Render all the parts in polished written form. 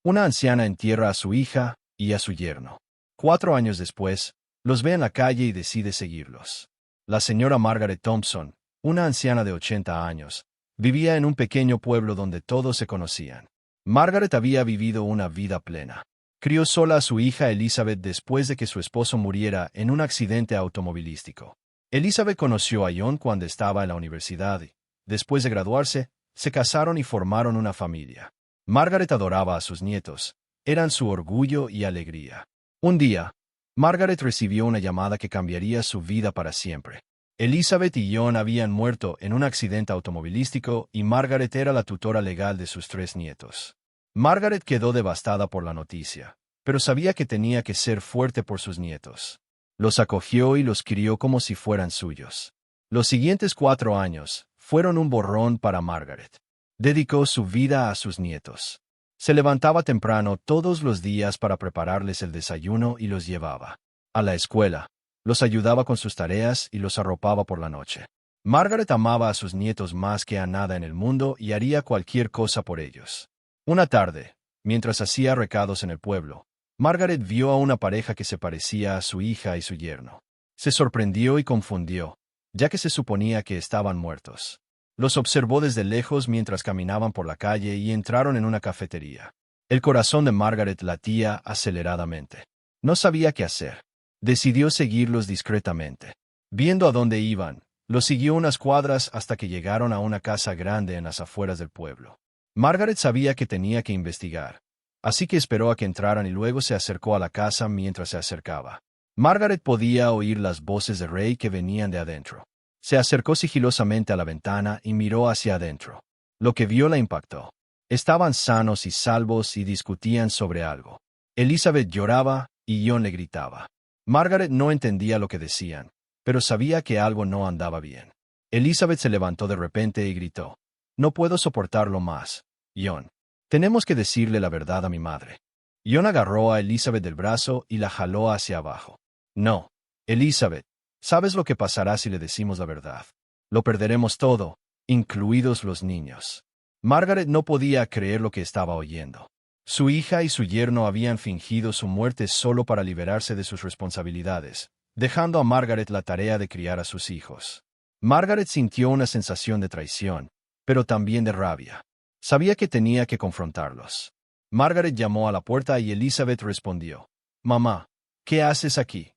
Una anciana entierra a su hija y a su yerno. 4 años después, los ve en la calle y decide seguirlos. La señora Margaret Thompson, una anciana de 80 años, vivía en un pequeño pueblo donde todos se conocían. Margaret había vivido una vida plena. Crió sola a su hija Elizabeth después de que su esposo muriera en un accidente automovilístico. Elizabeth conoció a John cuando estaba en la universidad y, después de graduarse, se casaron y formaron una familia. Margaret adoraba a sus nietos. Eran su orgullo y alegría. Un día, Margaret recibió una llamada que cambiaría su vida para siempre. Elizabeth y John habían muerto en un accidente automovilístico y Margaret era la tutora legal de sus 3 nietos. Margaret quedó devastada por la noticia, pero sabía que tenía que ser fuerte por sus nietos. Los acogió y los crió como si fueran suyos. Los siguientes 4 años fueron un borrón para Margaret. Dedicó su vida a sus nietos. Se levantaba temprano todos los días para prepararles el desayuno y los llevaba a la escuela. Los ayudaba con sus tareas y los arropaba por la noche. Margaret amaba a sus nietos más que a nada en el mundo y haría cualquier cosa por ellos. Una tarde, mientras hacía recados en el pueblo, Margaret vio a una pareja que se parecía a su hija y su yerno. Se sorprendió y confundió, ya que se suponía que estaban muertos. Los observó desde lejos mientras caminaban por la calle y entraron en una cafetería. El corazón de Margaret latía aceleradamente. No sabía qué hacer. Decidió seguirlos discretamente. Viendo a dónde iban, los siguió unas cuadras hasta que llegaron a una casa grande en las afueras del pueblo. Margaret sabía que tenía que investigar, así que esperó a que entraran y luego se acercó a la casa mientras se acercaba. Margaret podía oír las voces de Ray que venían de adentro. Se acercó sigilosamente a la ventana y miró hacia adentro. Lo que vio la impactó. Estaban sanos y salvos y discutían sobre algo. Elizabeth lloraba y John le gritaba. Margaret no entendía lo que decían, pero sabía que algo no andaba bien. Elizabeth se levantó de repente y gritó. No puedo soportarlo más, John. Tenemos que decirle la verdad a mi madre. John agarró a Elizabeth del brazo y la jaló hacia abajo. No, Elizabeth, ¿sabes lo que pasará si le decimos la verdad? Lo perderemos todo, incluidos los niños. Margaret no podía creer lo que estaba oyendo. Su hija y su yerno habían fingido su muerte solo para liberarse de sus responsabilidades, dejando a Margaret la tarea de criar a sus hijos. Margaret sintió una sensación de traición, pero también de rabia. Sabía que tenía que confrontarlos. Margaret llamó a la puerta y Elizabeth respondió. «Mamá, ¿qué haces aquí?»,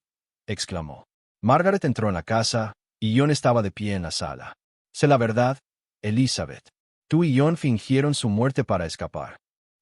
exclamó. Margaret entró en la casa, y John estaba de pie en la sala. «Sé la verdad, Elizabeth. Tú y John fingieron su muerte para escapar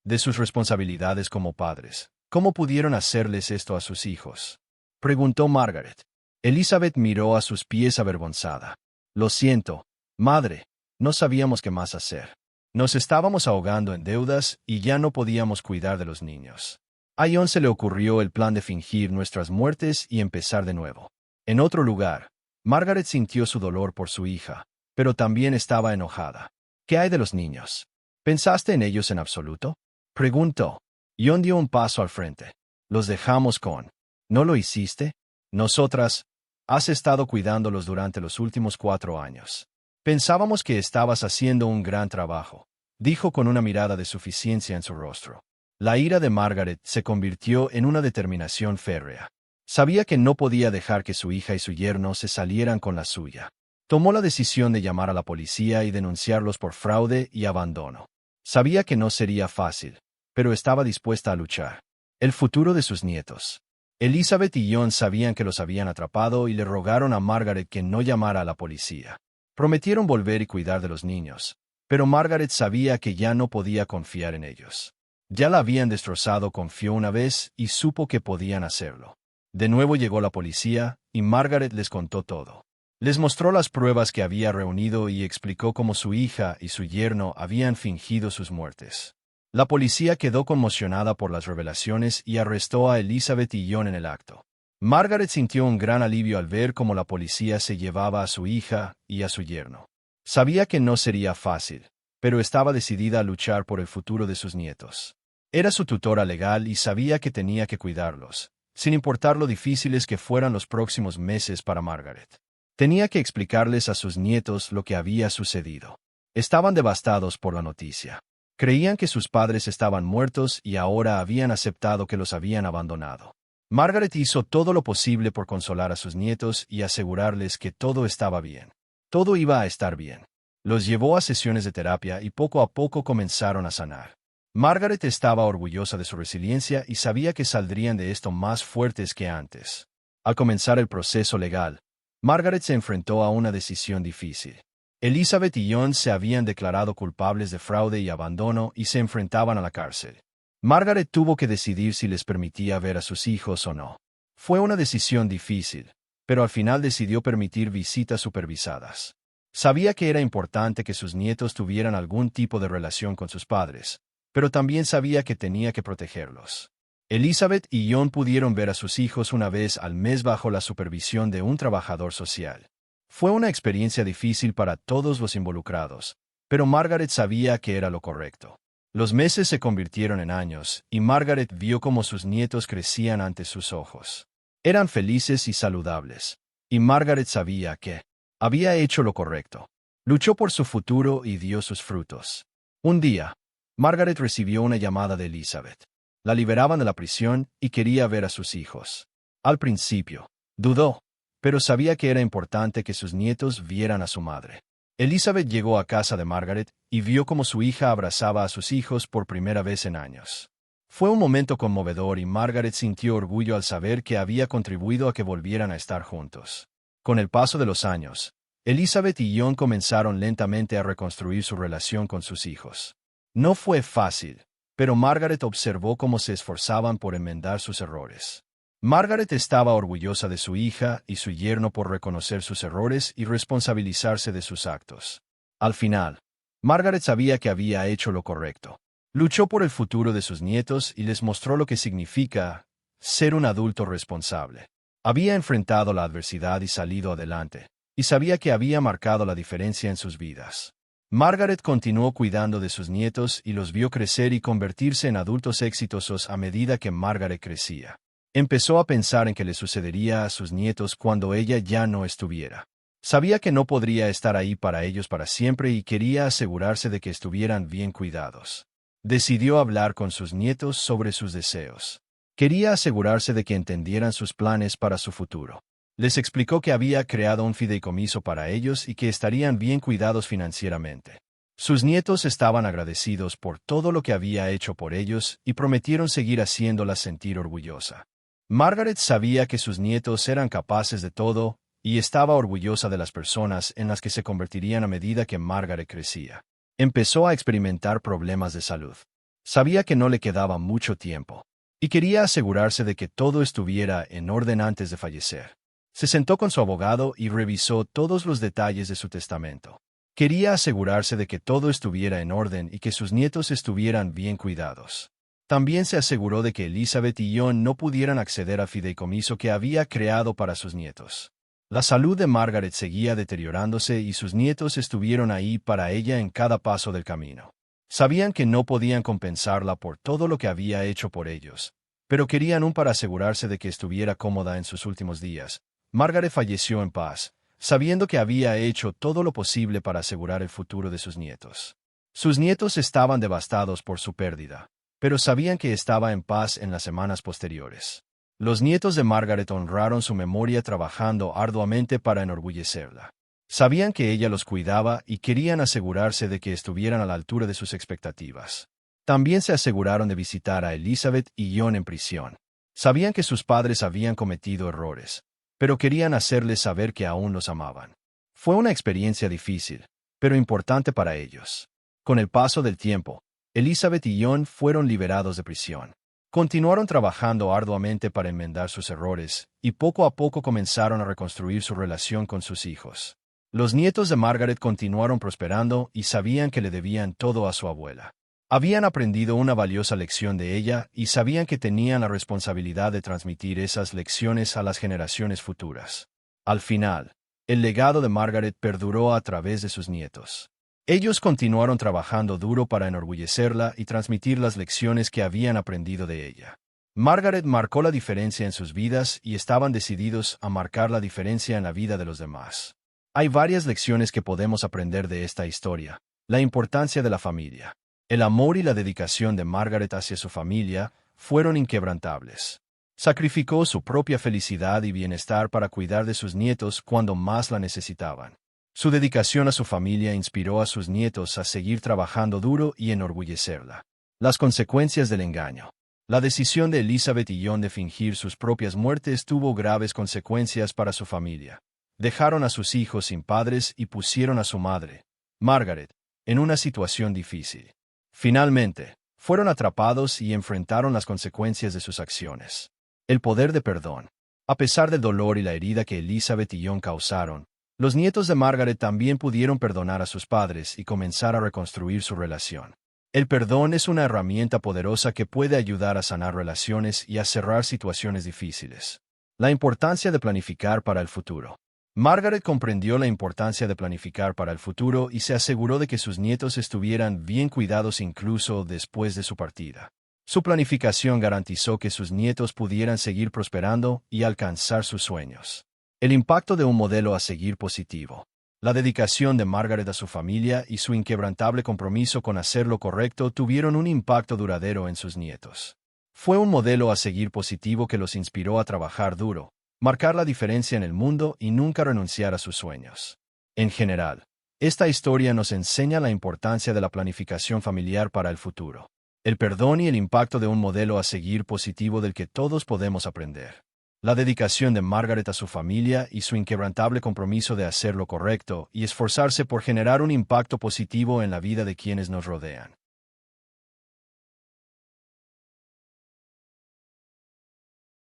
de sus responsabilidades como padres. ¿Cómo pudieron hacerles esto a sus hijos?», preguntó Margaret. Elizabeth miró a sus pies avergonzada. «Lo siento, madre. No sabíamos qué más hacer. Nos estábamos ahogando en deudas y ya no podíamos cuidar de los niños. A John se le ocurrió el plan de fingir nuestras muertes y empezar de nuevo». En otro lugar, Margaret sintió su dolor por su hija, pero también estaba enojada. «¿Qué hay de los niños? ¿Pensaste en ellos en absoluto?», preguntó. John dio un paso al frente. «Los dejamos con. ¿No lo hiciste? Nosotras. Has estado cuidándolos durante los últimos 4 años. Pensábamos que estabas haciendo un gran trabajo», dijo con una mirada de suficiencia en su rostro. La ira de Margaret se convirtió en una determinación férrea. Sabía que no podía dejar que su hija y su yerno se salieran con la suya. Tomó la decisión de llamar a la policía y denunciarlos por fraude y abandono. Sabía que no sería fácil, pero estaba dispuesta a luchar. El futuro de sus nietos. Elizabeth y John sabían que los habían atrapado y le rogaron a Margaret que no llamara a la policía. Prometieron volver y cuidar de los niños, pero Margaret sabía que ya no podía confiar en ellos. Ya la habían destrozado, confió una vez y supo que podían hacerlo. De nuevo llegó la policía, y Margaret les contó todo. Les mostró las pruebas que había reunido y explicó cómo su hija y su yerno habían fingido sus muertes. La policía quedó conmocionada por las revelaciones y arrestó a Elizabeth y John en el acto. Margaret sintió un gran alivio al ver cómo la policía se llevaba a su hija y a su yerno. Sabía que no sería fácil, pero estaba decidida a luchar por el futuro de sus nietos. Era su tutora legal y sabía que tenía que cuidarlos, sin importar lo difíciles que fueran los próximos meses para Margaret. Tenía que explicarles a sus nietos lo que había sucedido. Estaban devastados por la noticia. Creían que sus padres estaban muertos y ahora habían aceptado que los habían abandonado. Margaret hizo todo lo posible por consolar a sus nietos y asegurarles que todo estaba bien. Todo iba a estar bien. Los llevó a sesiones de terapia y poco a poco comenzaron a sanar. Margaret estaba orgullosa de su resiliencia y sabía que saldrían de esto más fuertes que antes. Al comenzar el proceso legal, Margaret se enfrentó a una decisión difícil. Elizabeth y John se habían declarado culpables de fraude y abandono y se enfrentaban a la cárcel. Margaret tuvo que decidir si les permitía ver a sus hijos o no. Fue una decisión difícil, pero al final decidió permitir visitas supervisadas. Sabía que era importante que sus nietos tuvieran algún tipo de relación con sus padres, pero también sabía que tenía que protegerlos. Elizabeth y John pudieron ver a sus hijos una vez al mes bajo la supervisión de un trabajador social. Fue una experiencia difícil para todos los involucrados, pero Margaret sabía que era lo correcto. Los meses se convirtieron en años, y Margaret vio cómo sus nietos crecían ante sus ojos. Eran felices y saludables, y Margaret sabía que había hecho lo correcto. Luchó por su futuro y dio sus frutos. Un día, Margaret recibió una llamada de Elizabeth. La liberaban de la prisión y quería ver a sus hijos. Al principio, dudó, pero sabía que era importante que sus nietos vieran a su madre. Elizabeth llegó a casa de Margaret y vio cómo su hija abrazaba a sus hijos por primera vez en años. Fue un momento conmovedor y Margaret sintió orgullo al saber que había contribuido a que volvieran a estar juntos. Con el paso de los años, Elizabeth y John comenzaron lentamente a reconstruir su relación con sus hijos. No fue fácil, pero Margaret observó cómo se esforzaban por enmendar sus errores. Margaret estaba orgullosa de su hija y su yerno por reconocer sus errores y responsabilizarse de sus actos. Al final, Margaret sabía que había hecho lo correcto. Luchó por el futuro de sus nietos y les mostró lo que significa ser un adulto responsable. Había enfrentado la adversidad y salido adelante, y sabía que había marcado la diferencia en sus vidas. Margaret continuó cuidando de sus nietos y los vio crecer y convertirse en adultos exitosos a medida que Margaret crecía. Empezó a pensar en qué le sucedería a sus nietos cuando ella ya no estuviera. Sabía que no podría estar ahí para ellos para siempre y quería asegurarse de que estuvieran bien cuidados. Decidió hablar con sus nietos sobre sus deseos. Quería asegurarse de que entendieran sus planes para su futuro. Les explicó que había creado un fideicomiso para ellos y que estarían bien cuidados financieramente. Sus nietos estaban agradecidos por todo lo que había hecho por ellos y prometieron seguir haciéndola sentir orgullosa. Margaret sabía que sus nietos eran capaces de todo y estaba orgullosa de las personas en las que se convertirían a medida que Margaret crecía. Empezó a experimentar problemas de salud. Sabía que no le quedaba mucho tiempo y quería asegurarse de que todo estuviera en orden antes de fallecer. Se sentó con su abogado y revisó todos los detalles de su testamento. Quería asegurarse de que todo estuviera en orden y que sus nietos estuvieran bien cuidados. También se aseguró de que Elizabeth y John no pudieran acceder al fideicomiso que había creado para sus nietos. La salud de Margaret seguía deteriorándose y sus nietos estuvieron ahí para ella en cada paso del camino. Sabían que no podían compensarla por todo lo que había hecho por ellos, pero querían para asegurarse de que estuviera cómoda en sus últimos días. Margaret falleció en paz, sabiendo que había hecho todo lo posible para asegurar el futuro de sus nietos. Sus nietos estaban devastados por su pérdida, pero sabían que estaba en paz en las semanas posteriores. Los nietos de Margaret honraron su memoria trabajando arduamente para enorgullecerla. Sabían que ella los cuidaba y querían asegurarse de que estuvieran a la altura de sus expectativas. También se aseguraron de visitar a Elizabeth y John en prisión. Sabían que sus padres habían cometido errores, pero querían hacerles saber que aún los amaban. Fue una experiencia difícil, pero importante para ellos. Con el paso del tiempo, Elizabeth y John fueron liberados de prisión. Continuaron trabajando arduamente para enmendar sus errores, y poco a poco comenzaron a reconstruir su relación con sus hijos. Los nietos de Margaret continuaron prosperando y sabían que le debían todo a su abuela. Habían aprendido una valiosa lección de ella y sabían que tenían la responsabilidad de transmitir esas lecciones a las generaciones futuras. Al final, el legado de Margaret perduró a través de sus nietos. Ellos continuaron trabajando duro para enorgullecerla y transmitir las lecciones que habían aprendido de ella. Margaret marcó la diferencia en sus vidas y estaban decididos a marcar la diferencia en la vida de los demás. Hay varias lecciones que podemos aprender de esta historia. La importancia de la familia. El amor y la dedicación de Margaret hacia su familia fueron inquebrantables. Sacrificó su propia felicidad y bienestar para cuidar de sus nietos cuando más la necesitaban. Su dedicación a su familia inspiró a sus nietos a seguir trabajando duro y enorgullecerla. Las consecuencias del engaño. La decisión de Elizabeth y John de fingir sus propias muertes tuvo graves consecuencias para su familia. Dejaron a sus hijos sin padres y pusieron a su madre, Margaret, en una situación difícil. Finalmente, fueron atrapados y enfrentaron las consecuencias de sus acciones. El poder de perdón. A pesar del dolor y la herida que Elizabeth y John causaron, los nietos de Margaret también pudieron perdonar a sus padres y comenzar a reconstruir su relación. El perdón es una herramienta poderosa que puede ayudar a sanar relaciones y a cerrar situaciones difíciles. La importancia de planificar para el futuro. Margaret comprendió la importancia de planificar para el futuro y se aseguró de que sus nietos estuvieran bien cuidados incluso después de su partida. Su planificación garantizó que sus nietos pudieran seguir prosperando y alcanzar sus sueños. El impacto de un modelo a seguir positivo. La dedicación de Margaret a su familia y su inquebrantable compromiso con hacer lo correcto tuvieron un impacto duradero en sus nietos. Fue un modelo a seguir positivo que los inspiró a trabajar duro, marcar la diferencia en el mundo y nunca renunciar a sus sueños. En general, esta historia nos enseña la importancia de la planificación familiar para el futuro, el perdón y el impacto de un modelo a seguir positivo del que todos podemos aprender. La dedicación de Margaret a su familia y su inquebrantable compromiso de hacer lo correcto y esforzarse por generar un impacto positivo en la vida de quienes nos rodean.